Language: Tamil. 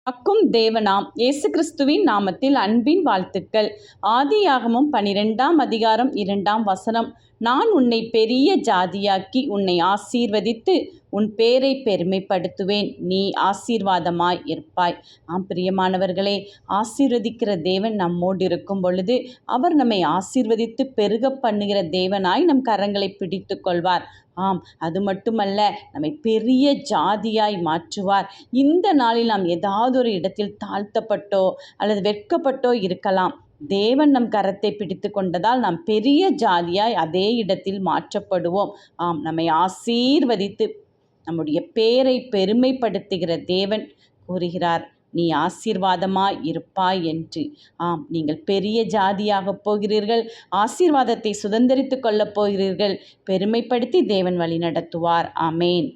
அக்கும் தேவனாம் இயேசு கிறிஸ்துவின் நாமத்தில் அன்பின் வாழ்த்துக்கள். ஆதியாகமம் 12ஆம் அதிகாரம் 2ஆம் வசனம். நான் உன்னை பெரிய ஜாதியாக்கி உன்னை ஆசீர்வதித்து உன் பேரை பெருமைப்படுத்துவேன், நீ ஆசீர்வாதமாய் இருப்பாய். பிரியமானவர்களே, ஆசீர்வதிக்கிற தேவன் நம்மோடு இருக்கும் பொழுது அவர் நம்மை ஆசீர்வதித்து பெருக பண்ணுகிற தேவனாய் நம் கரங்களை பிடித்து கொள்வார். அது மட்டுமல்ல, நம்மை பெரிய ஜாதியாய் மாற்றுவார். இந்த நாளில் நாம் ஏதாவது ஒரு இடத்தில் தாழ்த்தப்பட்டோ அல்லது வெட்கப்பட்டோ இருக்கலாம். தேவன் நம் கரத்தை பிடித்து கொண்டதால் நாம் பெரிய ஜாதியாய் அதே இடத்தில் மாற்றப்படுவோம். நம்மை ஆசீர்வதித்து நம்முடைய பேரை பெருமைப்படுத்துகிற தேவன் கூறுகிறார், நீ ஆசீர்வாதமாய் இருப்பாய் என்று. நீங்கள் பெரிய ஜாதியாக போகிறீர்கள். ஆசீர்வாதத்தை சுதந்திரித்து கொள்ளப் போகிறீர்கள். பெருமைப்படுத்தி தேவன் வழி நடத்துவார். ஆமேன்.